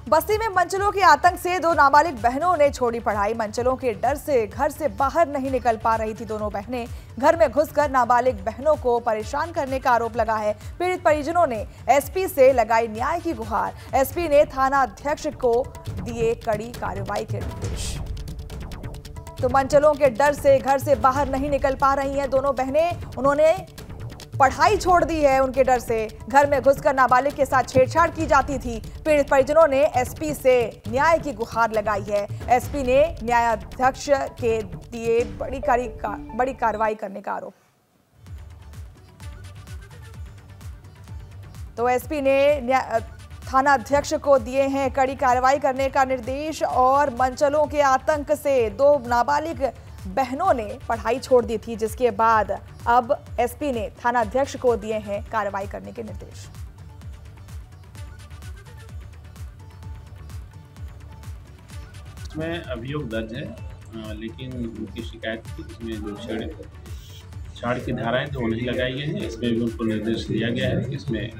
बस्ती में मनचलों के आतंक से दो नाबालिग बहनों ने छोड़ी पढ़ाई। मनचलों के डर से घर से बाहर नहीं निकल पा रही थी दोनों बहनें। घर में घुसकर नाबालिग बहनों को परेशान करने का आरोप लगा है। पीड़ित परिजनों ने एसपी से लगाई न्याय की गुहार। एसपी ने थाना अध्यक्ष को दिए कड़ी कार्रवाई के निर्देश। तो मनचलों के डर से घर से बाहर नहीं निकल पा रही हैं दोनों बहनें। उन्होंने पढ़ाई छोड़ दी है उनके डर से। घर में घुसकर नाबालिग के साथ छेड़छाड़ की जाती थी। पीड़ित परिजनों ने एसपी से न्याय की गुहार लगाई है। एसपी ने न्यायाध्यक्ष के दिए बड़ी कार्रवाई करने का आरोप। तो एसपी ने थाना अध्यक्ष को दिए हैं कड़ी कार्रवाई करने का निर्देश। और मनचलों के आतंक से दो नाबालिग बहनों ने पढ़ाई छोड़ दी थी, जिसके बाद अब एसपी ने थाना अध्यक्ष को दिए हैं कार्रवाई करने के निर्देश। इसमें अभियोग दर्ज है, लेकिन उनकी शिकायत थी इसमें जो छेड़छाड़ की धाराएं तो नहीं लगाई गई हैं। इसमें भी उनको निर्देश दिया गया है कि इसमें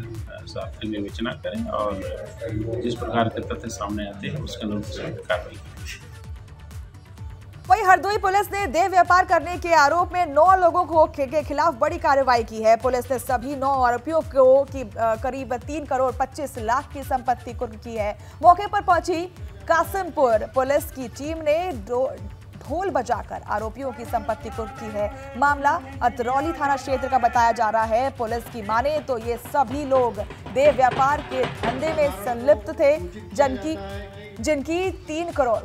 सावधानी में विवेचना करें और जिस प्रकार के तथ्य सामने आते हैं उसके अनुसार कार्रवाई करें। वहीं हरदोई पुलिस ने देह व्यापार करने के आरोप में 9 लोगों के खिलाफ बड़ी कार्रवाई की है। पुलिस ने सभी 9 आरोपियों को की करीब 3 करोड़ 25 लाख की संपत्ति कुर्क की है। मौके पर पहुंची कासिमपुर पुलिस की टीम ने ढोल बजाकर आरोपियों की संपत्ति कुर्क की है। मामला अतरौली थाना क्षेत्र का बताया जा रहा है। पुलिस की माने तो ये सभी लोग देह व्यापार के धंधे में संलिप्त थे, जिनकी 3 करोड़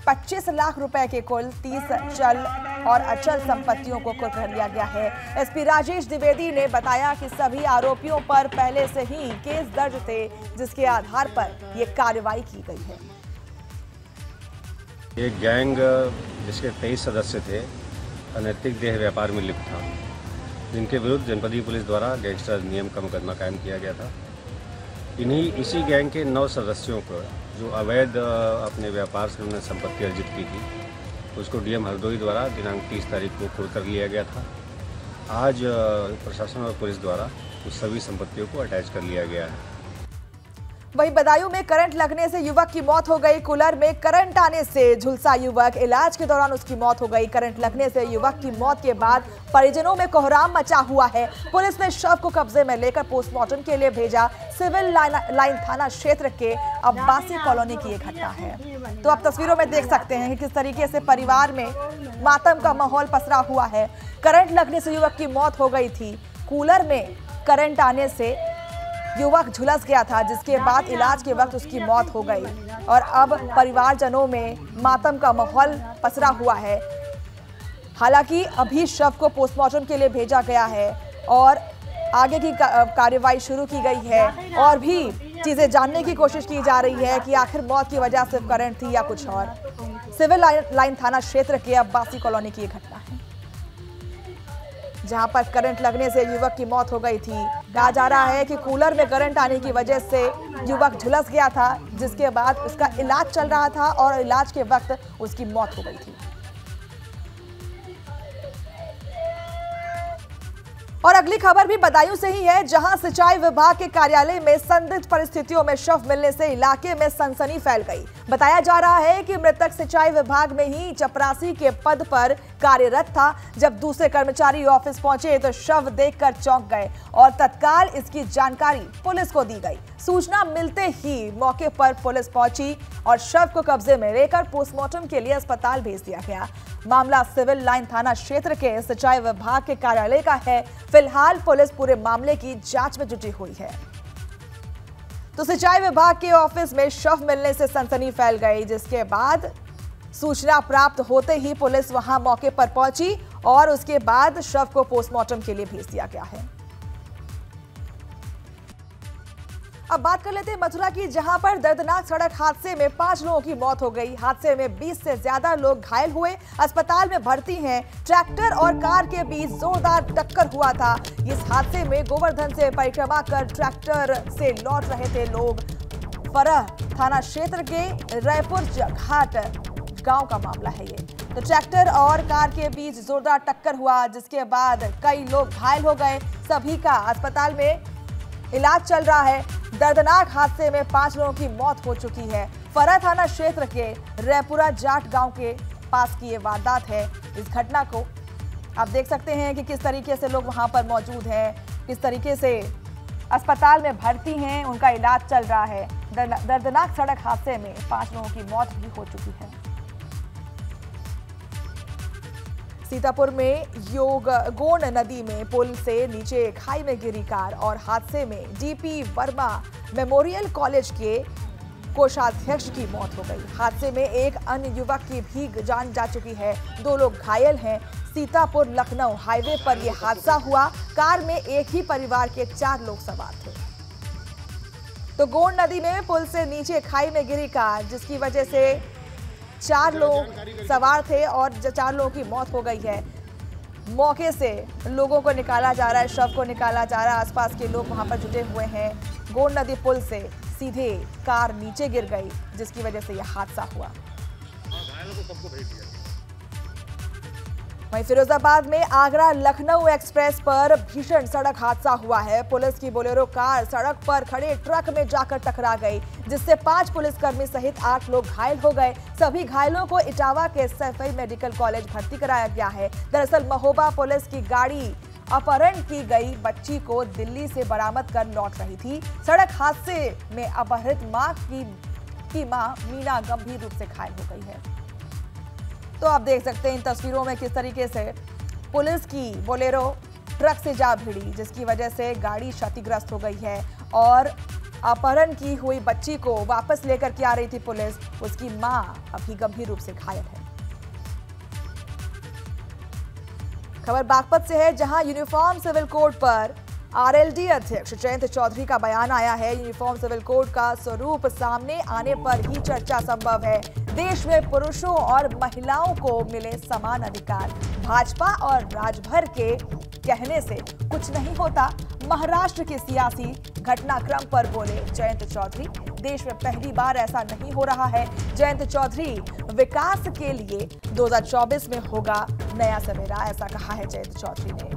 25 लाख रुपए के कुल 30 चल और अचल संपत्तियों को कुर्क कर लिया गया है। एसपी राजेश द्विवेदी ने बताया कि सभी आरोपियों पर पहले से ही केस दर्ज थे, जिसके आधार पर यह कार्रवाई की गई है। ये गैंग जिसके 23 सदस्य थे, अनैतिक देह व्यापार में लिप्त था, जिनके विरुद्ध जनपदीय पुलिस द्वारा गैंगस्टर अधिनियम का मुकदमा कायम किया गया था। इसी गैंग के 9 सदस्यों को जो अवैध अपने व्यापार से उन्होंने संपत्ति अर्जित की थी, उसको डीएम हरदोई द्वारा दिनांक 30 तारीख को कुर्क कर लिया गया था। आज प्रशासन और पुलिस द्वारा उस सभी संपत्तियों को अटैच कर लिया गया है। वहीं बदायूं में करंट लगने से युवक की मौत हो गई। कूलर में करंट आने से झुलसा युवक, इलाज के दौरान उसकी मौत हो गई। करंट लगने से युवक की मौत के बाद परिजनों में कोहराम मचा हुआ है। पुलिस ने शव को कब्जे में लेकर पोस्टमार्टम के लिए भेजा। सिविल लाइन थाना क्षेत्र के अब्बासी कॉलोनी की ये घटना है। तो आप तस्वीरों में देख सकते हैं कि किस तरीके से परिवार में मातम का माहौल पसरा हुआ है। करंट लगने से युवक की मौत हो गई थी। कूलर में करंट आने से युवक झुलस गया था, जिसके बाद इलाज के वक्त उसकी मौत हो गई। और अब परिवारजनों में मातम का माहौल पसरा हुआ है। हालांकि अभी शव को पोस्टमार्टम के लिए भेजा गया है और आगे की कार्रवाई शुरू की गई है। और भी चीजें जानने की कोशिश की जा रही है कि आखिर मौत की वजह सिर्फ करंट थी या कुछ और। सिविल लाइन थाना क्षेत्र के अब्बासी कॉलोनी की घटना है, जहां पर करंट लगने से युवक की मौत हो गई थी। कहा जा रहा है कि कूलर में करंट आने की वजह से युवक झुलस गया था, जिसके बाद उसका इलाज चल रहा था और इलाज के वक्त उसकी मौत हो गई थी। और अगली खबर भी बदायूं से ही है, जहां सिंचाई विभाग के कार्यालय में संदिग्ध परिस्थितियों में शव मिलने से इलाके में सनसनी फैल गई। बताया जा रहा है कि मृतक सिंचाई विभाग में ही चपरासी के पद पर कार्यरत था। जब दूसरे कर्मचारी ऑफिस पहुंचे तो शव देखकर चौंक गए और तत्काल इसकी जानकारी पुलिस को दी गई। सूचना मिलते ही मौके पर पुलिस पहुंची और शव को कब्जे में लेकर पोस्टमार्टम के लिए अस्पताल भेज दिया गया। मामला सिविल लाइन थाना क्षेत्र के सिंचाई विभाग के कार्यालय का है। फिलहाल पुलिस पूरे मामले की जांच में जुटी हुई है। तो सिंचाई विभाग के ऑफिस में शव मिलने से सनसनी फैल गई, जिसके बाद सूचना प्राप्त होते ही पुलिस वहां मौके पर पहुंची और उसके बाद शव को पोस्टमार्टम के लिए भेज दिया गया है। अब बात कर लेते हैं मथुरा की, जहां पर दर्दनाक सड़क हादसे में 5 लोगों की मौत हो गई। हादसे में 20 से ज्यादा लोग घायल हुए, अस्पताल में भर्ती हैं। ट्रैक्टर और कार के बीच जोरदार टक्कर हुआ था। इस हादसे में गोवर्धन से परिक्रमा कर ट्रैक्टर से लौट रहे थे लोग। फरह थाना क्षेत्र के रायपुर घाट गांव का मामला है ये। तो ट्रैक्टर और कार के बीच जोरदार टक्कर हुआ, जिसके बाद कई लोग घायल हो गए। सभी का अस्पताल में इलाज चल रहा है। दर्दनाक हादसे में 5 लोगों की मौत हो चुकी है। फरा थाना क्षेत्र के रैपुरा जाट गांव के पास की ये वारदात है। इस घटना को आप देख सकते हैं कि किस तरीके से लोग वहां पर मौजूद हैं, किस तरीके से अस्पताल में भर्ती हैं, उनका इलाज चल रहा है। दर्दनाक सड़क हादसे में 5 लोगों की मौत भी हो चुकी है। सीतापुर में गोंड नदी में पुल से नीचे खाई में गिरी कार और हादसे में डीपी वर्मा मेमोरियल कॉलेज के कोषाध्यक्ष की मौत हो गई। हादसे में एक अन्य युवक की भी जान जा चुकी है। 2 लोग घायल हैं। सीतापुर लखनऊ हाईवे पर यह हादसा हुआ। कार में एक ही परिवार के 4 लोग सवार थे। तो गोंड नदी में पुल से नीचे खाई में गिरी कार, जिसकी वजह से 4 लोग सवार थे और 4 लोगों की मौत हो गई है। मौके से लोगों को निकाला जा रहा है, शव को निकाला जा रहा है। आसपास के लोग वहां पर जुटे हुए हैं। गोंड नदी पुल से सीधे कार नीचे गिर गई, जिसकी वजह से यह हादसा हुआ। वहीं फिरोजाबाद में आगरा लखनऊ एक्सप्रेस पर भीषण सड़क हादसा हुआ है। पुलिस की बोलेरो कार सड़क पर खड़े ट्रक में जाकर टकरा गई, जिससे 5 पुलिसकर्मी सहित 8 लोग घायल हो गए। सभी घायलों को इटावा के सैफई मेडिकल कॉलेज भर्ती कराया गया है। दरअसल महोबा पुलिस की गाड़ी अपहरण की गई बच्ची को दिल्ली से बरामद कर लौट रही थी। सड़क हादसे में अपहृत मां की मां मीना गंभीर रूप से घायल हो गई है। तो आप देख सकते हैं इन तस्वीरों में किस तरीके से पुलिस की बोलेरो ट्रक से जा भिड़ी, जिसकी वजह से गाड़ी क्षतिग्रस्त हो गई है और अपहरण की हुई बच्ची को वापस लेकर के आ रही थी पुलिस। उसकी मां अभी गंभीर रूप से घायल है। खबर बागपत से है, जहां यूनिफॉर्म सिविल कोड पर आरएलडी अध्यक्ष जयंत चौधरी का बयान आया है। यूनिफॉर्म सिविल कोड का स्वरूप सामने आने पर ही चर्चा संभव है। देश में पुरुषों और महिलाओं को मिले समान अधिकार। भाजपा और राजभर के कहने से कुछ नहीं होता। महाराष्ट्र के सियासी घटनाक्रम पर बोले जयंत चौधरी। देश में पहली बार ऐसा नहीं हो रहा है। जयंत चौधरी विकास के लिए 2024 में होगा नया सवेरा, ऐसा कहा है जयंत चौधरी ने।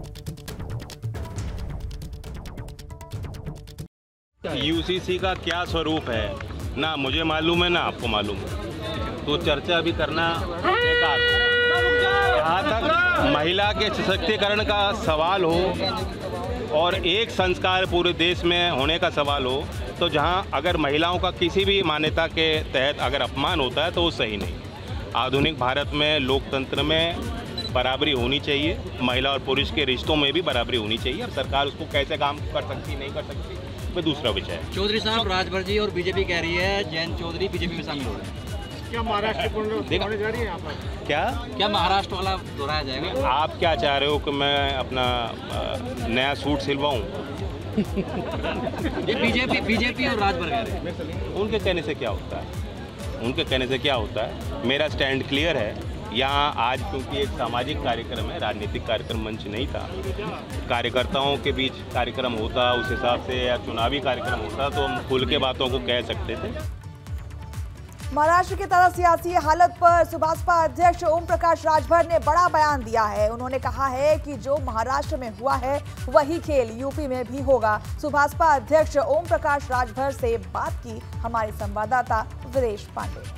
यूसीसी का क्या स्वरूप है ना मुझे मालूम है ना आपको मालूम है, तो चर्चा भी करना बेकार है। यहाँ तक महिला के सशक्तिकरण का सवाल हो और एक संस्कार पूरे देश में होने का सवाल हो, तो जहाँ अगर महिलाओं का किसी भी मान्यता के तहत अगर अपमान होता है तो वो सही नहीं। आधुनिक भारत में लोकतंत्र में बराबरी होनी चाहिए, महिला और पुरुष के रिश्तों में भी बराबरी होनी चाहिए। अब सरकार उसको कैसे काम कर सकती नहीं कर सकती वो दूसरा विषय है। चौधरी साहब, राजभर जी और बीजेपी कह रही है जयंत चौधरी बीजेपी में शामिल हो रहे हैं। क्या महाराष्ट्र होने जा रही है यहाँ पर? क्या महाराष्ट्र वाला दोहराया जाएगा? आप क्या चाह रहे हो कि मैं अपना नया सूट सिलवाऊँ? ये बीजेपी और राजभर कह रहे हैं। उनके कहने से क्या होता है? उनके कहने से क्या होता है? मेरा स्टैंड क्लियर है। यहाँ आज क्योंकि एक सामाजिक कार्यक्रम है, राजनीतिक कार्यक्रम मंच नहीं था। कार्यकर्ताओं के बीच कार्यक्रम होता उस हिसाब से, या चुनावी कार्यक्रम होता तो हम खुल के बातों को कह सकते थे। महाराष्ट्र की तरह सियासी हालत पर सुभाषपा अध्यक्ष ओम प्रकाश राजभर ने बड़ा बयान दिया है। उन्होंने कहा है कि जो महाराष्ट्र में हुआ है वही खेल यूपी में भी होगा। सुभाषपा अध्यक्ष ओम प्रकाश राजभर से बात की हमारे संवाददाता वीरेश पांडे।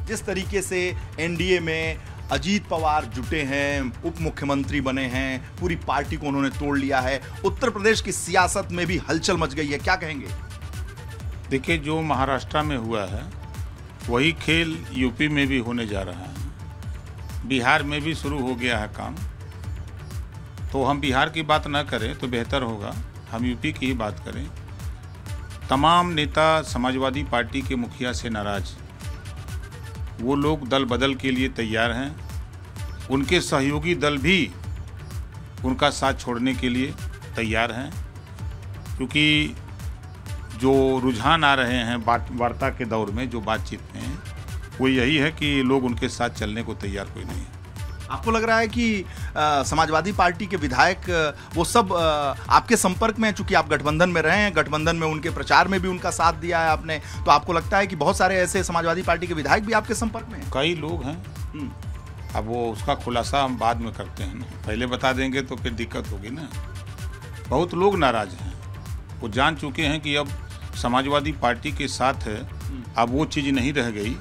जिस तरीके से एनडीए में अजीत पवार जुटे हैं, उप मुख्यमंत्री बने हैं, पूरी पार्टी को उन्होंने तोड़ लिया है, उत्तर प्रदेश की सियासत में भी हलचल मच गई है, क्या कहेंगे? देखिए, जो महाराष्ट्र में हुआ है वही खेल यूपी में भी होने जा रहा है। बिहार में भी शुरू हो गया है काम। तो हम बिहार की बात ना करें तो बेहतर होगा, हम यूपी की ही बात करें। तमाम नेता समाजवादी पार्टी के मुखिया से नाराज, वो लोग दल बदल के लिए तैयार हैं। उनके सहयोगी दल भी उनका साथ छोड़ने के लिए तैयार हैं, क्योंकि जो रुझान आ रहे हैं वार्ता के दौर में, जो बातचीत में, वो यही है कि लोग उनके साथ चलने को तैयार कोई नहीं है। आपको लग रहा है कि समाजवादी पार्टी के विधायक वो सब आपके संपर्क में हैं? चूंकि आप गठबंधन में रहे हैं, गठबंधन में उनके प्रचार में भी उनका साथ दिया है आपने, तो आपको लगता है कि बहुत सारे ऐसे समाजवादी पार्टी के विधायक भी आपके संपर्क में हैं? कई लोग हैं। अब वो उसका खुलासा हम बाद में करते हैं ना, पहले बता देंगे तो फिर दिक्कत होगी ना। बहुत लोग नाराज हैं, वो जान चुके हैं कि अब समाजवादी पार्टी के साथ अब वो चीज़ नहीं रह गई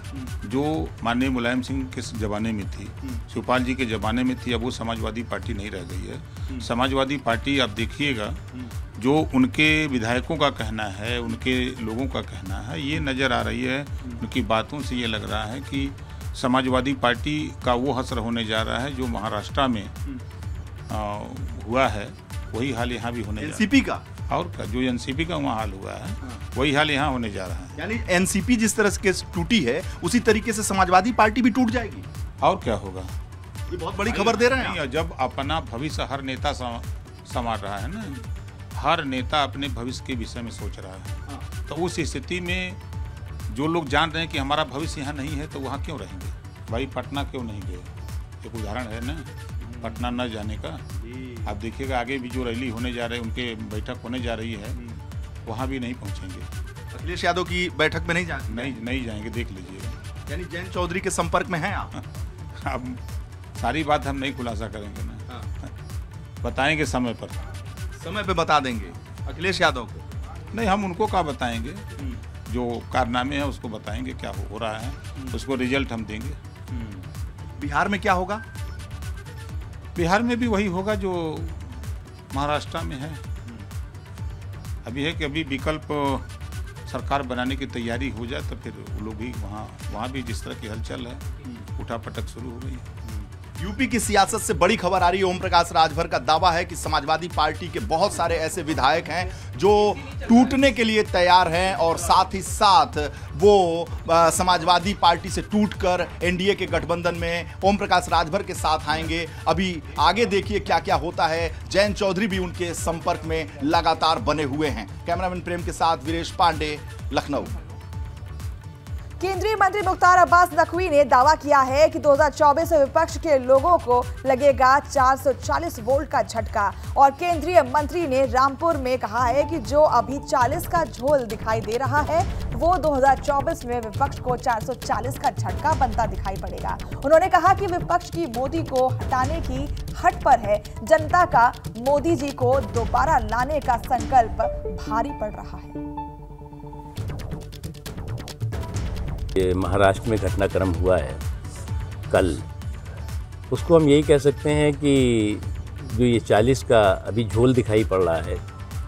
जो माननीय मुलायम सिंह के ज़माने में थी, शिवपाल जी के ज़माने में थी। अब वो समाजवादी पार्टी नहीं रह गई है। समाजवादी पार्टी आप देखिएगा, जो उनके विधायकों का कहना है, उनके लोगों का कहना है, ये नज़र आ रही है, उनकी बातों से ये लग रहा है कि समाजवादी पार्टी का वो असर होने जा रहा है जो महाराष्ट्र में हुआ है, वही हाल यहाँ भी होने जा रहा है। एनसीपी का और का जो एनसीपी का वहाँ हाल हुआ है, वही हाल यहाँ होने जा रहा है। यानी एनसीपी जिस तरह से टूटी है उसी तरीके से समाजवादी पार्टी भी टूट जाएगी। और क्या होगा, ये बहुत बड़ी खबर दे रहे हैं आप। जब अपना भविष्य हर नेता संवार रहा है ना, हर नेता अपने भविष्य के विषय में सोच रहा है, तो उस स्थिति में जो लोग जान रहे हैं कि हमारा भविष्य यहाँ नहीं है, तो वहाँ क्यों रहेंगे? भाई पटना क्यों नहीं गए? एक उदाहरण है ना पटना न जाने का। आप देखिएगा आगे भी जो रैली होने जा रहे हैं, उनके बैठक होने जा रही है, वहाँ भी नहीं पहुँचेंगे। अखिलेश यादव की बैठक में नहीं जाएंगे, देख लीजिएगा। यानी जयंत चौधरी के संपर्क में हैं आप? अब सारी बात हम नहीं खुलासा करेंगे ना, बताएंगे समय पे बता देंगे अखिलेश यादव को। नहीं, हम उनको क्या बताएंगे, जो कारनामे है उसको बताएंगे, क्या हो रहा है उसको रिजल्ट हम देंगे। बिहार में क्या होगा? बिहार में भी वही होगा जो महाराष्ट्र में है। अभी है कि अभी विकल्प सरकार बनाने की तैयारी हो जाए तो फिर वो लोग भी वहाँ भी जिस तरह की हलचल है, उठापटक शुरू हो गई है। यूपी की सियासत से बड़ी खबर आ रही है। ओम प्रकाश राजभर का दावा है कि समाजवादी पार्टी के बहुत सारे ऐसे विधायक हैं जो टूटने के लिए तैयार हैं और साथ ही साथ वो समाजवादी पार्टी से टूटकर एनडीए के गठबंधन में ओम प्रकाश राजभर के साथ आएंगे। अभी आगे देखिए क्या क्या होता है। जयंत चौधरी भी उनके संपर्क में लगातार बने हुए हैं। कैमरामैन प्रेम के साथ वीरेश पांडे, लखनऊ। केंद्रीय मंत्री मुख्तार अब्बास नकवी ने दावा किया है कि 2024 में विपक्ष के लोगों को लगेगा 440 वोल्ट का झटका। और केंद्रीय मंत्री ने रामपुर में कहा है कि जो अभी 40 का झोल दिखाई दे रहा है वो 2024 में विपक्ष को 440 का झटका बनता दिखाई पड़ेगा। उन्होंने कहा कि विपक्ष की मोदी को हटाने की हट पर है। जनता का मोदी जी को दोबारा लाने का संकल्प भारी पड़ रहा है। महाराष्ट्र में घटनाक्रम हुआ है कल, उसको हम यही कह सकते हैं कि जो ये 40 का अभी झोल दिखाई पड़ रहा है,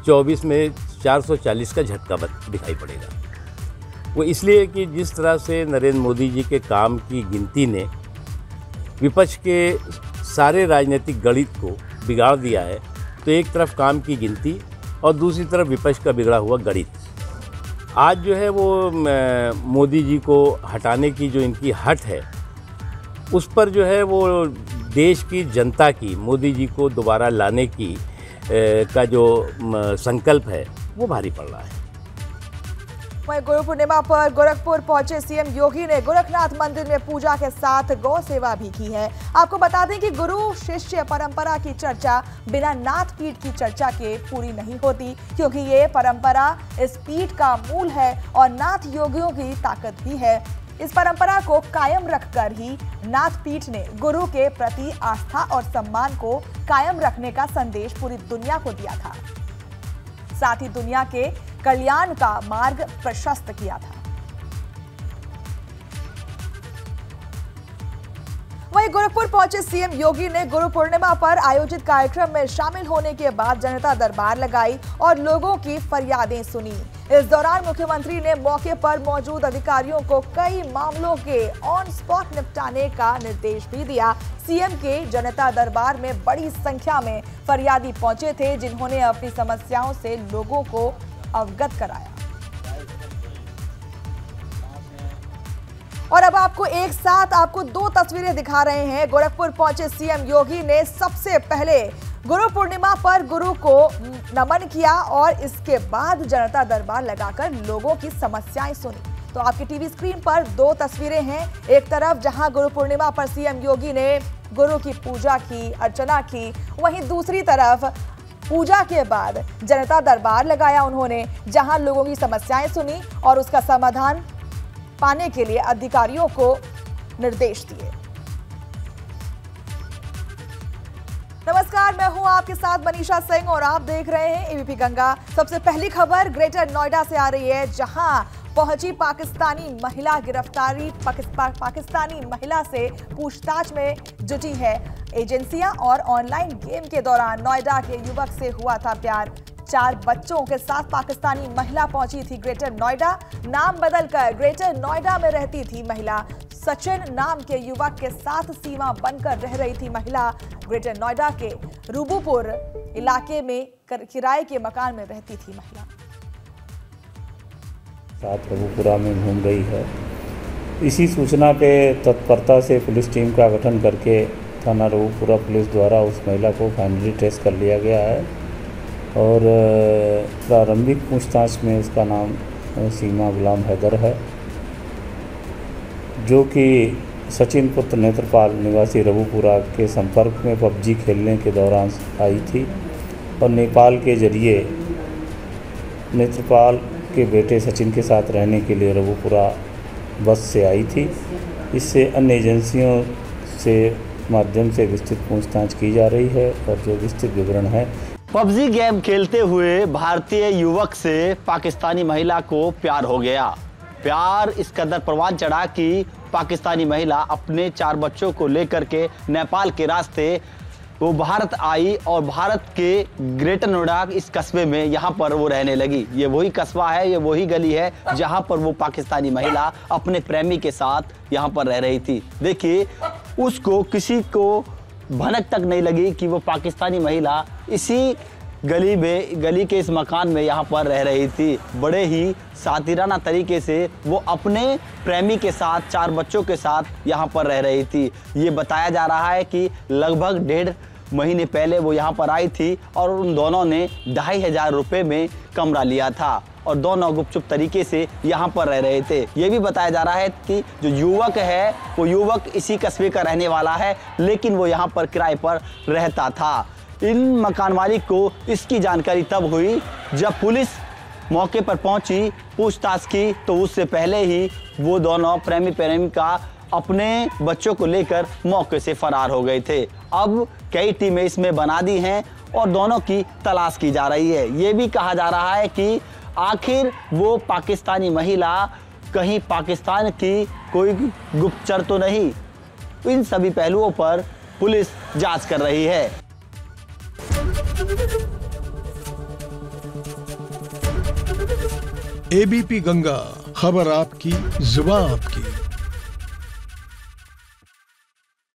24 में 440 का झटका दिखाई पड़ेगा। वो इसलिए कि जिस तरह से नरेंद्र मोदी जी के काम की गिनती ने विपक्ष के सारे राजनीतिक गणित को बिगाड़ दिया है, तो एक तरफ काम की गिनती और दूसरी तरफ विपक्ष का बिगड़ा हुआ गणित। आज जो है वो मोदी जी को हटाने की जो इनकी हट है, उस पर जो है वो देश की जनता की मोदी जी को दोबारा लाने की का जो संकल्प है वो भारी पड़ रहा है। वहीं गुरु पूर्णिमा पर गोरखपुर पहुंचे सीएम योगी ने गोरखनाथ मंदिर में पूजा के साथ गौ सेवा भी की है। आपको बता दें कि गुरु शिष्य परंपरा की चर्चा बिना नाथ पीठ की चर्चा के पूरी नहीं होती, क्योंकि ये परंपरा इस पीठ का मूल है और नाथ योगियों की ताकत भी है। इस परंपरा को कायम रखकर ही नाथ पीठ ने गुरु के प्रति आस्था और सम्मान को कायम रखने का संदेश पूरी दुनिया को दिया था, साथ ही दुनिया के कल्याण का मार्ग प्रशस्त किया था। वहीं गोरखपुर पहुंचे सीएम योगी ने गुरु पूर्णिमा पर आयोजित कार्यक्रम में शामिल होने के बाद जनता दरबार लगाई और लोगों की फरियादें सुनी। इस दौरान मुख्यमंत्री ने मौके पर मौजूद अधिकारियों को कई मामलों के ऑन स्पॉट निपटाने का निर्देश भी दिया। सीएम के जनता दरबार में बड़ी संख्या में फरियादी पहुंचे थे, जिन्होंने अपनी समस्याओं से लोगों को अवगत कराया। और अब आपको दो तस्वीरें दिखा रहे हैं। गोरखपुर पहुंचे सीएम योगी ने सबसे पहले गुरु पूर्णिमा पर गुरु को नमन किया और इसके बाद जनता दरबार लगाकर लोगों की समस्याएं सुनी। तो आपकी टीवी स्क्रीन पर दो तस्वीरें हैं। एक तरफ जहां गुरु पूर्णिमा पर सीएम योगी ने गुरु की पूजा की, अर्चना की, वहीं दूसरी तरफ पूजा के बाद जनता दरबार लगाया उन्होंने, जहां लोगों की समस्याएं सुनी और उसका समाधान पाने के लिए अधिकारियों को निर्देश दिए। नमस्कार। नमस्कार, मैं हूं आपके साथ मनीषा सिंह और आप देख रहे हैं एबीपी गंगा। सबसे पहली खबर ग्रेटर नोएडा से आ रही है, जहां पहुंची पाकिस्तानी महिला गिरफ्तारी। पाकिस्तानी महिला से पूछताछ में जुटी है एजेंसियां और ऑनलाइन गेम के दौरान नोएडा के युवक से हुआ था प्यार। 4 बच्चों के साथ पाकिस्तानी महिला पहुंची थी ग्रेटर नोएडा। नाम बदलकर ग्रेटर नोएडा में रहती थी महिला। सचिन नाम के युवक के साथ सीमा बनकर रह रही थी महिला। ग्रेटर नोएडा के रूबूपुर इलाके में किराए के मकान में रहती थी महिला। साथ रूबूपुरा में घूम रही है। इसी सूचना पे तत्परता से पुलिस टीम का गठन करके थाना रूबूपुरा पुलिस द्वारा उस महिला को फाइनली ट्रेस कर लिया गया है और प्रारंभिक पूछताछ में उसका नाम सीमा गुलाम हैदर है, जो कि सचिन पुत्र नेत्रपाल निवासी रघुपुरा के संपर्क में पबजी खेलने के दौरान आई थी और नेपाल के जरिए नेत्रपाल के बेटे सचिन के साथ रहने के लिए रघुपुरा बस से आई थी। इससे अन्य एजेंसियों से माध्यम से विस्तृत पूछताछ की जा रही है और जो विस्तृत विवरण है। पबजी गेम खेलते हुए भारतीय युवक से पाकिस्तानी महिला को प्यार हो गया। प्यार इस कदर परवान चढ़ा कि पाकिस्तानी महिला अपने 4 बच्चों को लेकर के नेपाल के रास्ते वो भारत आई और भारत के ग्रेटर नोएडा इस कस्बे में यहाँ पर वो रहने लगी। ये वही कस्बा है, ये वही गली है जहाँ पर वो पाकिस्तानी महिला अपने प्रेमी के साथ यहाँ पर रह रही थी। देखिए, उसको किसी को भनक तक नहीं लगी कि वो पाकिस्तानी महिला इसी गली के इस मकान में यहाँ पर रह रही थी। बड़े ही सातिराना तरीके से वो अपने प्रेमी के साथ 4 बच्चों के साथ यहाँ पर रह रही थी। ये बताया जा रहा है कि लगभग 1.5 महीने पहले वो यहाँ पर आई थी और उन दोनों ने 2500 रुपये में कमरा लिया था और दोनों गुपचुप तरीके से यहाँ पर रह रहे थे। ये भी बताया जा रहा है कि जो युवक है वो युवक इसी कस्बे का रहने वाला है, लेकिन वो यहाँ पर किराए पर रहता था। इन मकान मालिक को इसकी जानकारी तब हुई जब पुलिस मौके पर पहुंची, पूछताछ की, तो उससे पहले ही वो दोनों प्रेमी प्रेमिका अपने बच्चों को लेकर मौके से फरार हो गए थे। अब कई टीमें इसमें बना दी हैं और दोनों की तलाश की जा रही है। ये भी कहा जा रहा है कि आखिर वो पाकिस्तानी महिला कहीं पाकिस्तान की कोई गुप्तचर तो नहीं। इन सभी पहलुओं पर पुलिस जांच कर रही है। एबीपी गंगा, खबर आपकी, जुबान आपकी।